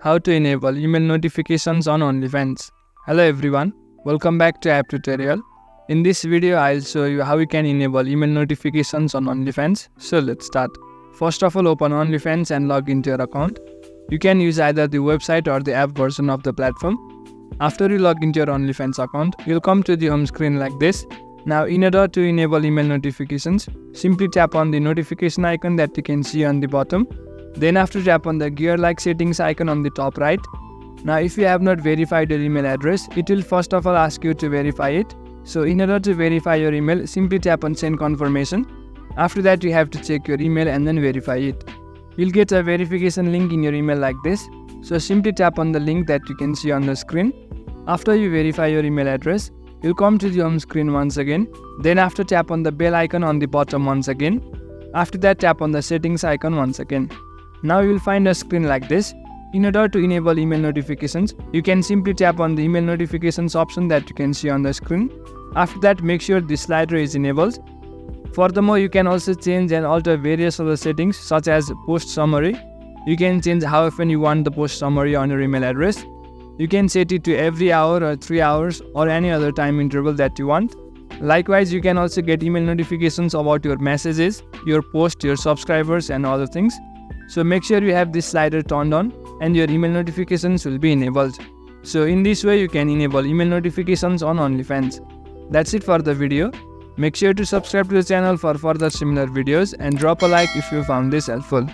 How to enable email notifications on OnlyFans. Hello everyone, welcome back to app tutorial. In this video, I'll show you how you can enable email notifications on OnlyFans. So let's start. First of all, open OnlyFans and log into your account. You can use either the website or the app version of the platform. After you log into your OnlyFans account, you'll come to the home screen like this. Now, in order to enable email notifications, simply tap on the notification icon that you can see on the bottom. Then after, tap on the gear-like settings icon on the top right. Now, if you have not verified your email address, it will first of all ask you to verify it. So in order to verify your email, simply tap on send confirmation. After that, you have to check your email and then verify it. You'll get a verification link in your email like this. So simply tap on the link that you can see on the screen. After you verify your email address, you'll come to the home screen once again. Then after, tap on the bell icon on the bottom once again. After that, tap on the settings icon once again. Now you will find a screen like this. In order to enable email notifications, you can simply tap on the email notifications option that you can see on the screen. After that, make sure the slider is enabled. Furthermore, you can also change and alter various other settings such as post summary. You can change how often you want the post summary on your email address. You can set it to every hour or 3 hours or any other time interval that you want. Likewise, you can also get email notifications about your messages, your posts, your subscribers and other things. So make sure you have this slider turned on and your email notifications will be enabled. So in this way, you can enable email notifications on OnlyFans. That's it for the video. Make sure to subscribe to the channel for further similar videos and drop a like if you found this helpful.